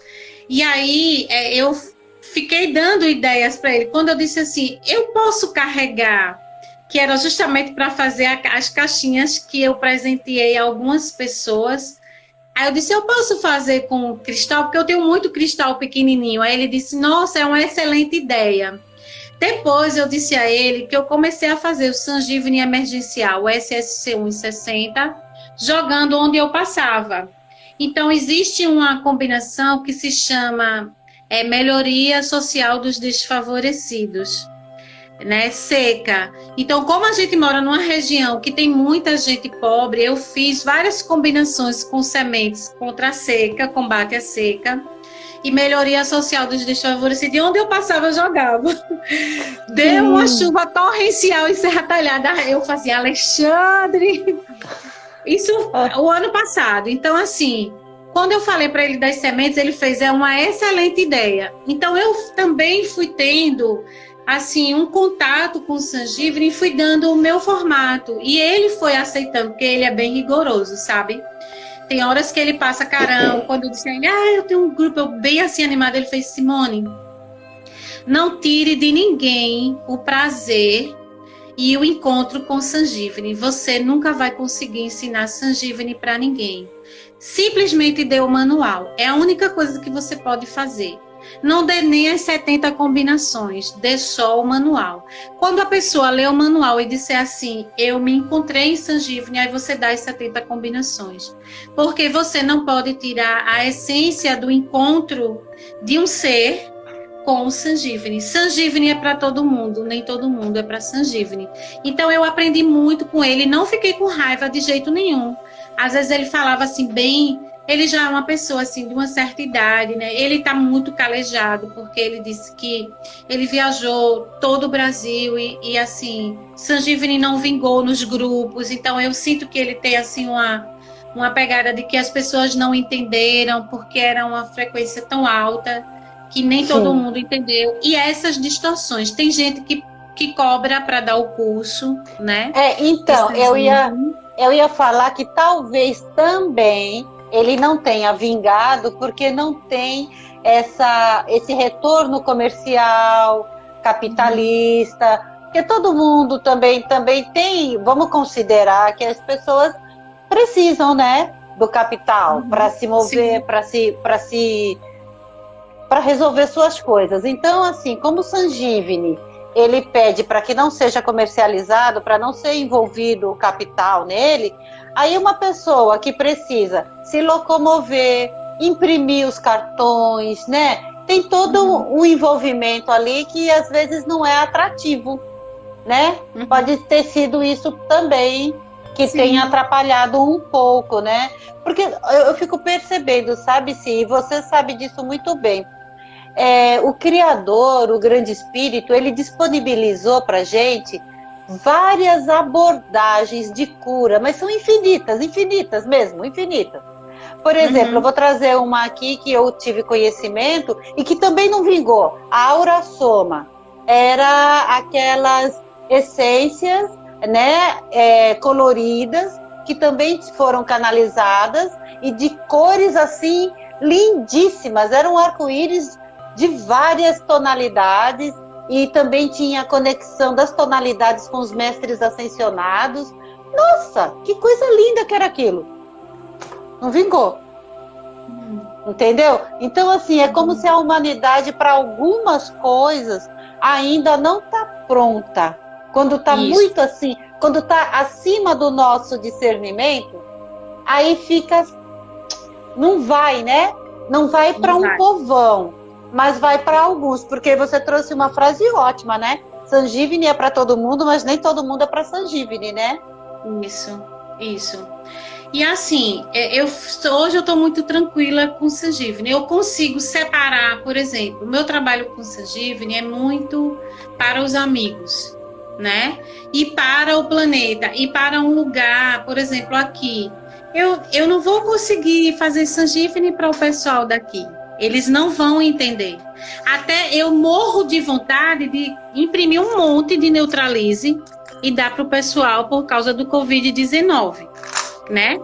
E aí, eu fiquei dando ideias para ele. Quando eu disse assim, eu posso carregar, que era justamente para fazer as caixinhas que eu presenteei a algumas pessoas. Aí eu disse, eu posso fazer com cristal, porque eu tenho muito cristal pequenininho. Aí ele disse, nossa, é uma excelente ideia. Depois eu disse a ele que eu comecei a fazer o Sangívini emergencial, o SSC1 e 60, jogando onde eu passava. Então, existe uma combinação que se chama melhoria social dos desfavorecidos, né? Seca. Então, como a gente mora numa região que tem muita gente pobre, eu fiz várias combinações com sementes contra a seca, combate à seca, e melhoria social dos desfavorecidos. E onde eu passava, eu jogava. Deu uma chuva torrencial em Serra Talhada. Eu fazia, Alexandre. Isso o ano passado. Então, assim, quando eu falei para ele das sementes, ele fez, é uma excelente ideia. Então, eu também fui tendo assim, um contato com o Sangívini e fui dando o meu formato. E ele foi aceitando, porque ele é bem rigoroso, sabe? Tem horas que ele passa carão. Quando eu disse a ele, eu tenho um grupo bem assim animado, ele fez: Simone, não tire de ninguém o prazer e o encontro com Sangívini. Você nunca vai conseguir ensinar Sangívini para ninguém. Simplesmente dê o manual. É a única coisa que você pode fazer. Não dê nem as 70 combinações, dê só o manual. Quando a pessoa lê o manual e disser assim, eu me encontrei em Sangívini, aí você dá as 70 combinações. Porque você não pode tirar a essência do encontro de um ser com o Sangívini. Sangívini é para todo mundo, nem todo mundo é para Sangívini. Então eu aprendi muito com ele, não fiquei com raiva de jeito nenhum. Às vezes ele falava assim bem... Ele já é uma pessoa assim de uma certa idade, né? Ele está muito calejado, porque ele disse que ele viajou todo o Brasil e assim, Sangívini não vingou nos grupos. Então eu sinto que ele tem assim uma pegada de que as pessoas não entenderam, porque era uma frequência tão alta que nem todo mundo entendeu. E essas distorções, tem gente que cobra para dar o curso, né? Então, eu ia falar que talvez também ele não tenha vingado porque não tem esse retorno comercial, capitalista, porque todo mundo também tem, vamos considerar que as pessoas precisam, né, do capital para se mover, para resolver suas coisas. Então, assim, como o Sangívini, ele pede para que não seja comercializado, para não ser envolvido o capital nele, aí uma pessoa que precisa se locomover, imprimir os cartões, né? Tem todo um envolvimento ali que às vezes não é atrativo, né? Pode ter sido isso também que tenha atrapalhado um pouco, né? Porque eu fico percebendo, sabe, e você sabe disso muito bem. O Criador, o Grande Espírito, ele disponibilizou para a gente várias abordagens de cura, mas são infinitas mesmo, infinitas. Por exemplo, eu vou trazer uma aqui que eu tive conhecimento e que também não vingou. A Aura Soma era aquelas essências, né, coloridas, que também foram canalizadas e de cores assim lindíssimas. Era um arco-íris de várias tonalidades e também tinha a conexão das tonalidades com os mestres ascensionados. Nossa, que coisa linda que era aquilo. Não vingou. Entendeu? Então, assim, é como se a humanidade, para algumas coisas, ainda não está pronta. Quando está muito assim, quando está acima do nosso discernimento, aí fica... Não vai, né? Não vai para um povão, mas vai para alguns, porque você trouxe uma frase ótima, né? Sangívini é para todo mundo, mas nem todo mundo é para Sangívini, né? Isso. E assim, hoje eu estou muito tranquila com Sangívini. Eu consigo separar, por exemplo, o meu trabalho com Sangívini é muito para os amigos, né? E para o planeta, e para um lugar, por exemplo, aqui. Eu não vou conseguir fazer Sangívini para o pessoal daqui. Eles não vão entender. Até eu morro de vontade de imprimir um monte de Neutralize e dar para o pessoal por causa do Covid-19, né?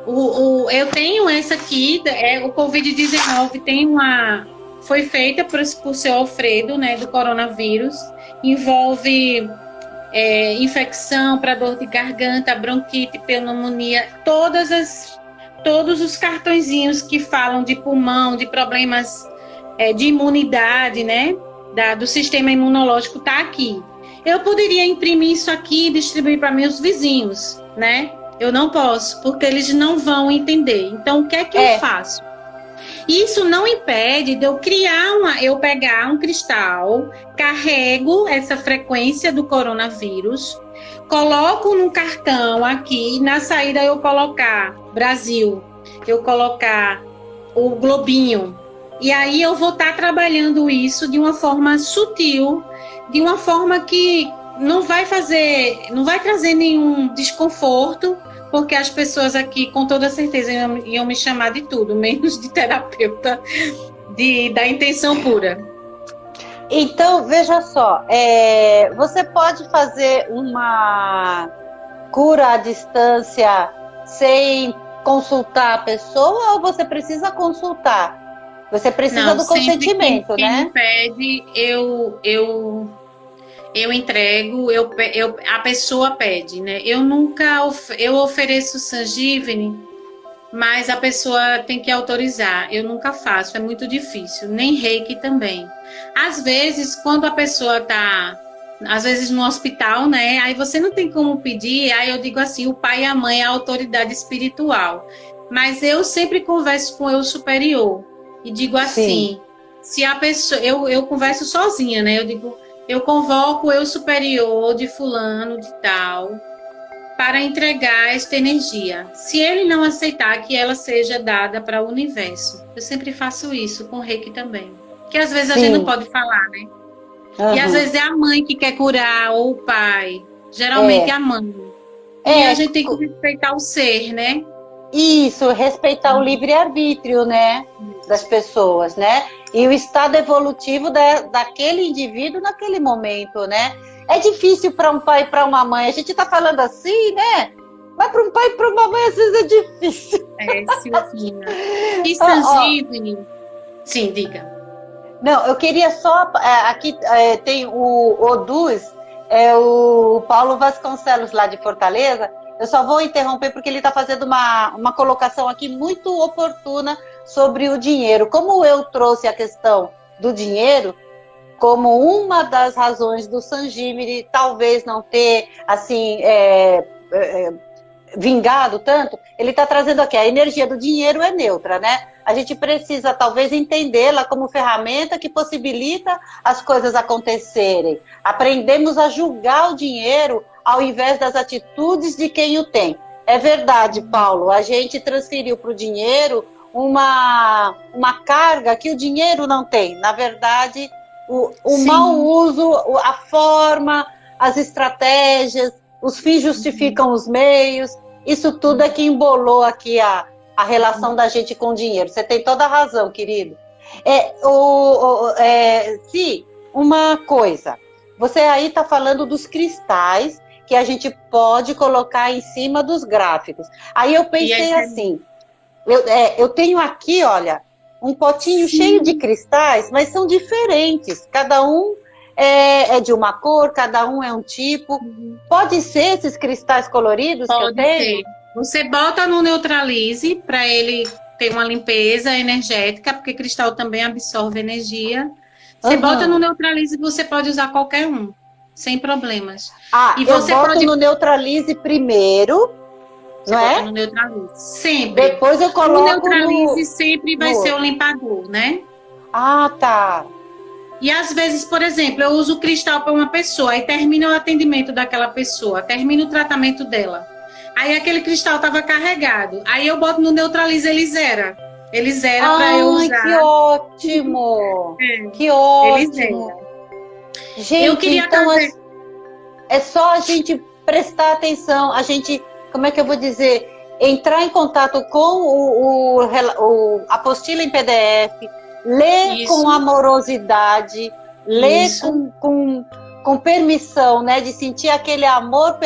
Eu tenho essa aqui, o Covid-19 foi feita por seu Alfredo, né, do coronavírus, envolve infecção para dor de garganta, bronquite, pneumonia, todos os cartõezinhos que falam de pulmão, de problemas de imunidade, né, do sistema imunológico, tá aqui. Eu poderia imprimir isso aqui e distribuir para meus vizinhos, né? Eu não posso, porque eles não vão entender. Então, o que é que eu faço? Isso não impede de eu eu pegar um cristal, carrego essa frequência do coronavírus, coloco num cartão aqui, na saída eu colocar Brasil, eu colocar o globinho, e aí eu vou estar trabalhando isso de uma forma sutil, de uma forma que não vai trazer nenhum desconforto, porque as pessoas aqui, com toda certeza, iam me chamar de tudo, menos de terapeuta da intenção pura. Então, veja só, você pode fazer uma cura à distância sem consultar a pessoa ou você precisa consultar? Você precisa do consentimento, quem né? me pede, eu entrego, a pessoa pede, né? Eu nunca eu ofereço Sangívini, mas a pessoa tem que autorizar. Eu nunca faço, é muito difícil. Nem Reiki também. Às vezes, quando a pessoa está, às vezes no hospital, né? Aí você não tem como pedir, aí eu digo assim, o pai e a mãe é a autoridade espiritual. Mas eu sempre converso com o eu superior e digo assim, se a pessoa, eu converso sozinha, né? Eu digo, eu convoco o eu superior de fulano, de tal, para entregar esta energia. Se ele não aceitar que ela seja dada para o universo. Eu sempre faço isso com o Reiki também. Que às vezes a gente não pode falar, né? E às vezes é a mãe que quer curar, ou o pai. Geralmente é a mãe. E a gente tem que respeitar o ser, né? Isso, respeitar o livre-arbítrio, né? Das pessoas, né? E o estado evolutivo daquele indivíduo naquele momento, né? É difícil para um pai e para uma mãe. A gente está falando assim, né? Mas para um pai e para uma mãe às vezes é difícil. Silvina. E Sangívini? Sim, diga. Não, eu queria só... aqui tem o Oduz, o Paulo Vasconcelos lá de Fortaleza. Eu só vou interromper porque ele está fazendo uma colocação aqui muito oportuna sobre o dinheiro. Como eu trouxe a questão do dinheiro como uma das razões do Sangívini talvez não ter assim vingado tanto, ele está trazendo aqui, a energia do dinheiro é neutra, né? A gente precisa talvez entendê-la como ferramenta que possibilita as coisas acontecerem. Aprendemos a julgar o dinheiro ao invés das atitudes de quem o tem. É verdade, Paulo, a gente transferiu para o dinheiro uma carga que o dinheiro não tem. Na verdade, o mau uso, a forma, as estratégias, os fins justificam os meios, isso tudo é que embolou aqui a relação da gente com o dinheiro. Você tem toda a razão, querido. Se uma coisa, você aí está falando dos cristais que a gente pode colocar em cima dos gráficos. Aí eu pensei assim, eu tenho aqui, olha, um potinho cheio de cristais, mas são diferentes. Cada um é de uma cor, cada um é um tipo. Pode ser esses cristais coloridos que eu tenho? Ser. Você bota no Neutralize para ele ter uma limpeza energética, porque cristal também absorve energia. Você bota no Neutralize e você pode usar qualquer um, sem problemas. E você boto no Neutralize primeiro, você bota no Neutralize. Sempre. Depois eu coloco o Neutralize sempre vai ser o limpador, né? Tá. E às vezes, por exemplo, eu uso o cristal para uma pessoa, aí termina o atendimento daquela pessoa, termina o tratamento dela. Aí aquele cristal estava carregado. Aí eu boto no Neutralize, ele zera. Ele zera para eu usar. Que ótimo! Que ótimo! Ele zera. Gente, eu queria então é só a gente prestar atenção, a gente, como é que eu vou dizer, entrar em contato com a apostila em PDF, ler com amorosidade, ler com permissão, né, de sentir aquele amor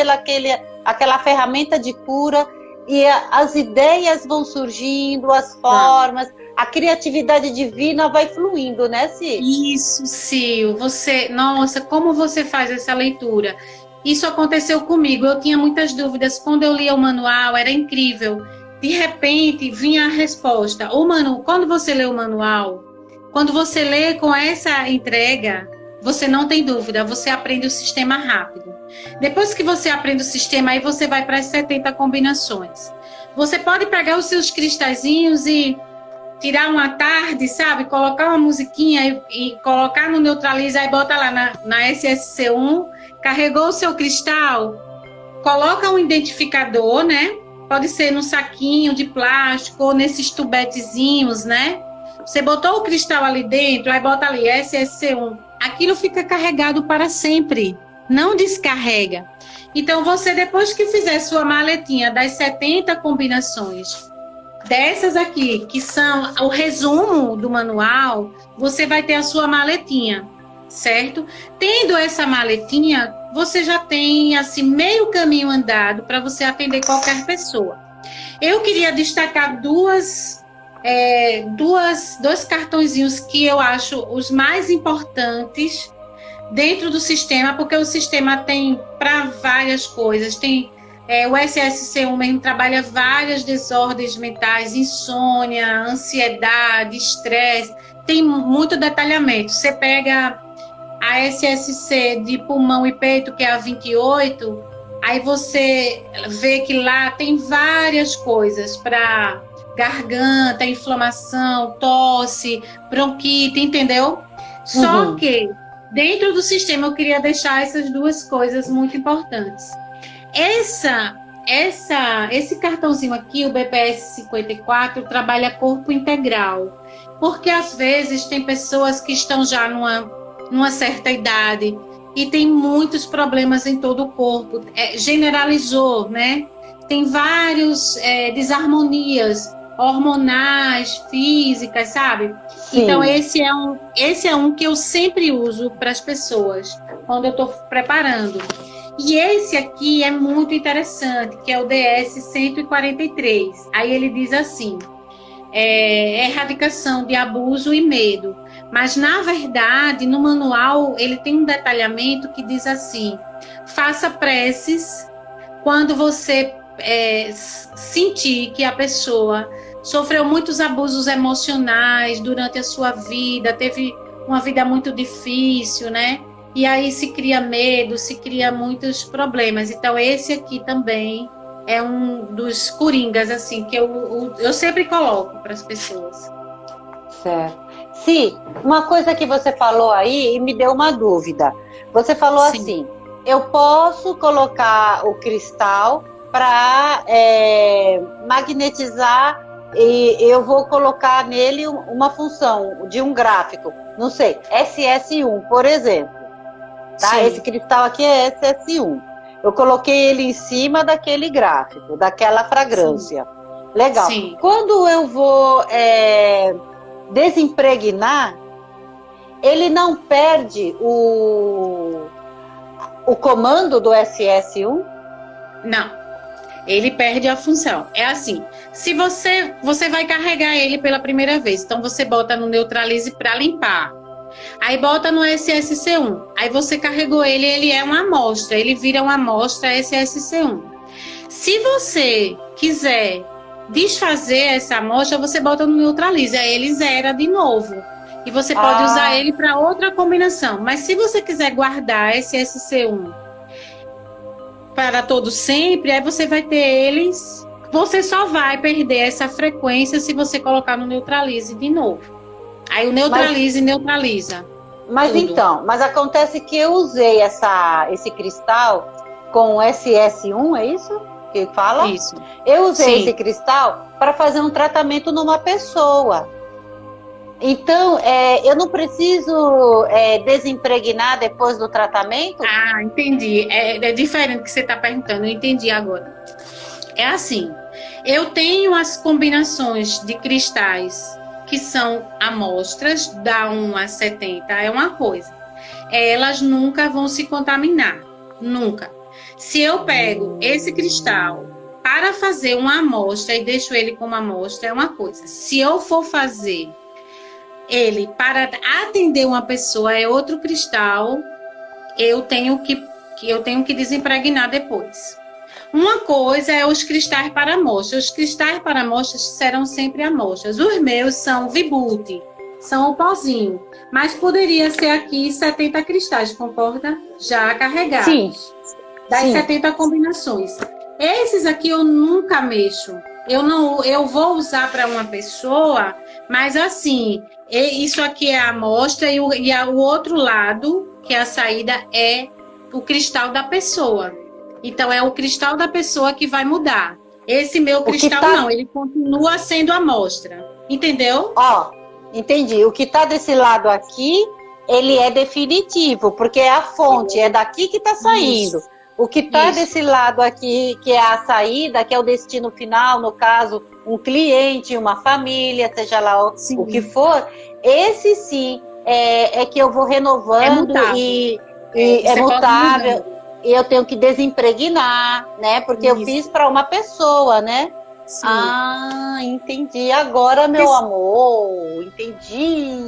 aquela ferramenta de cura, e as ideias vão surgindo, as formas, a criatividade divina vai fluindo, né, Sil? Isso, Sil. Nossa, como você faz essa leitura? Isso aconteceu comigo, eu tinha muitas dúvidas. Quando eu lia o manual, era incrível. De repente, vinha a resposta. Quando você lê o manual, quando você lê com essa entrega, você não tem dúvida, você aprende o sistema rápido. Depois que você aprende o sistema, aí você vai para as 70 combinações. Você pode pegar os seus cristalzinhos e tirar uma tarde, sabe? Colocar uma musiquinha e colocar no Neutralize, aí bota lá na SSC1, carregou o seu cristal, coloca um identificador, né? Pode ser num saquinho de plástico ou nesses tubetezinhos, né? Você botou o cristal ali dentro, aí bota ali SSC1. Aquilo fica carregado para sempre, não descarrega. Então, você, depois que fizer sua maletinha das 70 combinações, dessas aqui, que são o resumo do manual, você vai ter a sua maletinha. certo? Tendo essa maletinha, você já tem assim meio caminho andado para você atender qualquer pessoa. Eu queria destacar dois cartõezinhos que eu acho os mais importantes dentro do sistema, porque o sistema tem para várias coisas. Tem o SSC1 mesmo trabalha várias desordens mentais, insônia, ansiedade, estresse, tem muito detalhamento. Você pega a SSC de pulmão e peito, que é a 28, aí você vê que lá tem várias coisas para garganta, inflamação, tosse, bronquite, entendeu? Só que dentro do sistema eu queria deixar essas duas coisas muito importantes. Esse cartãozinho aqui, o BPS 54, trabalha corpo integral, porque às vezes tem pessoas que estão já numa certa idade e tem muitos problemas em todo o corpo, generalizou, né? Tem vários desarmonias hormonais, físicas, sabe? Sim. Então esse é um que eu sempre uso para as pessoas quando eu estou preparando. E esse aqui é muito interessante, que é o DS 143. Aí ele diz assim: erradicação de abuso e medo. Mas, na verdade, no manual, ele tem um detalhamento que diz assim: faça preces quando você sentir que a pessoa sofreu muitos abusos emocionais durante a sua vida, teve uma vida muito difícil, né? E aí se cria medo, se cria muitos problemas. Então, esse aqui também é um dos coringas, assim, que eu sempre coloco para as pessoas. Certo. Sim, uma coisa que você falou aí e me deu uma dúvida. Você falou assim: eu posso colocar o cristal para magnetizar e eu vou colocar nele uma função de um gráfico, não sei, SS1, por exemplo. Tá? Esse cristal aqui é SS1. Eu coloquei ele em cima daquele gráfico, daquela fragrância. Sim. Legal. Sim. Quando eu vou desimpregnar, ele não perde o comando do SS1? Não. Ele perde a função. É assim, se você vai carregar ele pela primeira vez, então você bota no neutralize para limpar. Aí bota no SSC1. Aí você carregou ele é uma amostra. Ele vira uma amostra SSC1. Se você quiser desfazer essa amostra, você bota no neutralize. Aí ele zera de novo. E você pode usar ele para outra combinação. Mas se você quiser guardar SSC1 para todo sempre, aí você vai ter eles. Você só vai perder essa frequência se você colocar no neutralize de novo. Aí o neutralize neutraliza. Mas tudo. Então, mas acontece que eu usei esse cristal com SS1, é isso que fala? Isso. Eu usei esse cristal para fazer um tratamento numa pessoa. Então, eu não preciso desimpregnar depois do tratamento? Ah, entendi. É diferente do que você está perguntando, eu entendi agora. É assim, eu tenho as combinações de cristais que são amostras, da 1 a 70, é uma coisa. Elas nunca vão se contaminar, nunca. Se eu pego esse cristal para fazer uma amostra e deixo ele como amostra, é uma coisa. Se eu for fazer ele para atender uma pessoa, é outro cristal, eu tenho que desimpregnar depois. Uma coisa é os cristais para amostras. Os cristais para amostras serão sempre amostras. Os meus são Vibhuti, são o pozinho. Mas poderia ser aqui 70 cristais, concorda? Já carregados. Sim. Das 70 combinações. Esses aqui eu nunca mexo. Eu vou usar para uma pessoa, mas assim, isso aqui é a amostra e o outro lado, que é a saída, é o cristal da pessoa. Então, é o cristal da pessoa que vai mudar. Esse meu cristal não, ele continua sendo amostra. Entendeu? Entendi. O que está desse lado aqui, ele é definitivo, porque é a fonte, é daqui que está saindo. Isso. O que está desse lado aqui, que é a saída, que é o destino final, no caso, um cliente, uma família, seja lá o que for, esse sim é que eu vou renovando e é Você pode mutável. mudar. E eu tenho que desimpregnar, né? Porque eu Isso. fiz para uma pessoa, né? Sim. Ah, entendi. Agora, meu amor, entendi.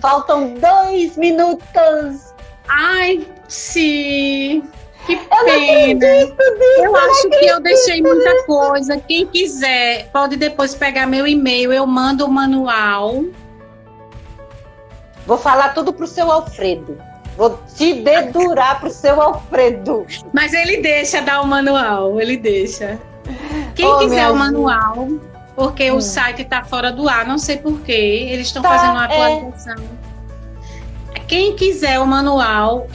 Faltam 2 minutos. Ai, sim. Que Eu não pena. acredito nisso. Eu acho que eu deixei muita coisa. Quem quiser, pode depois pegar meu e-mail. Eu mando o manual. Vou falar tudo pro seu Alfredo. Vou te dedurar pro seu Alfredo. Mas ele deixa dar o manual. Ele deixa. Quem Oh, quiser minha o manual, porque o site está fora do ar, não sei porquê. Eles estão fazendo uma atualização. Quem quiser o manual,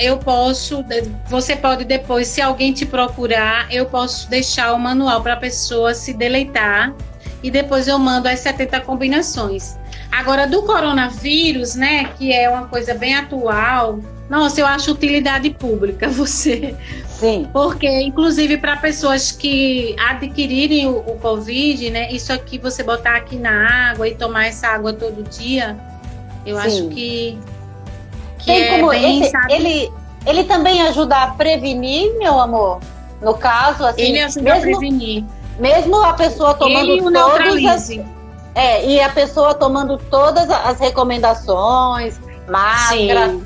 você pode depois, se alguém te procurar, eu posso deixar o manual para a pessoa se deleitar e depois eu mando as 70 combinações. Agora, do coronavírus, né, que é uma coisa bem atual, nossa, eu acho utilidade pública você. Sim. Porque, inclusive, para pessoas que adquirirem o Covid, né, isso aqui, você botar aqui na água e tomar essa água todo dia, eu acho que tem é como bem, sabe? ele também ajuda a prevenir, meu amor? No caso, assim, Ele ajuda a prevenir. Mesmo a pessoa tomando ele o neutralize. E a pessoa tomando todas as recomendações, máscara,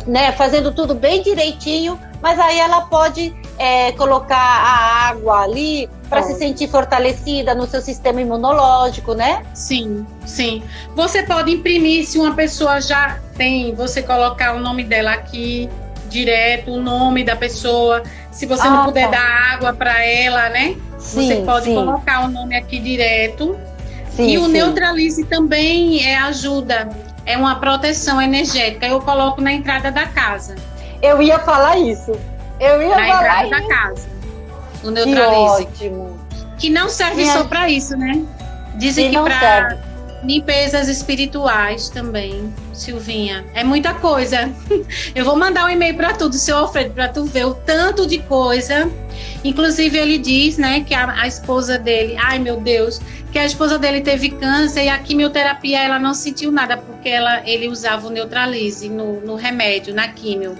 né, fazendo tudo bem direitinho, mas aí ela pode colocar a água ali para se sentir fortalecida no seu sistema imunológico, né? Sim, sim. Você pode imprimir, se uma pessoa já tem, você colocar o nome dela aqui direto, o nome da pessoa. Se você não puder dar água para ela, né? Sim, você pode colocar o nome aqui direto. Sim, e o neutralize também ajuda. É uma proteção energética. Eu coloco na entrada da casa. Eu ia falar isso. Na entrada da casa. O neutralize. Que ótimo. Que não serve só para isso, né? Dizem que para limpezas espirituais também, Silvinha. É muita coisa. Eu vou mandar um e-mail para tudo, seu Alfredo, para tu ver o tanto de coisa. Inclusive, ele diz, né, que a esposa dele, ai meu Deus, que a esposa dele teve câncer e a quimioterapia ela não sentiu nada, porque ele usava o neutralize no remédio, na quimio.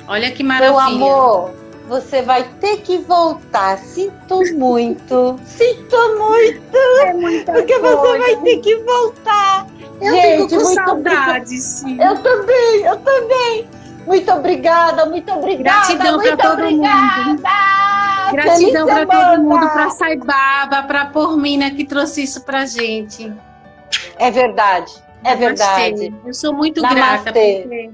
Olha que maravilha. Meu amor, você vai ter que voltar. Sinto muito. Sinto muito. É muita porque coisa. Você vai ter que voltar. Eu Gente, fico com saudade, sim. Eu também. Muito obrigada. Gratidão para todo mundo. Gratidão para todo mundo, para Saibaba, para Pormina que trouxe isso pra gente. É verdade. Eu sou muito grata. Porque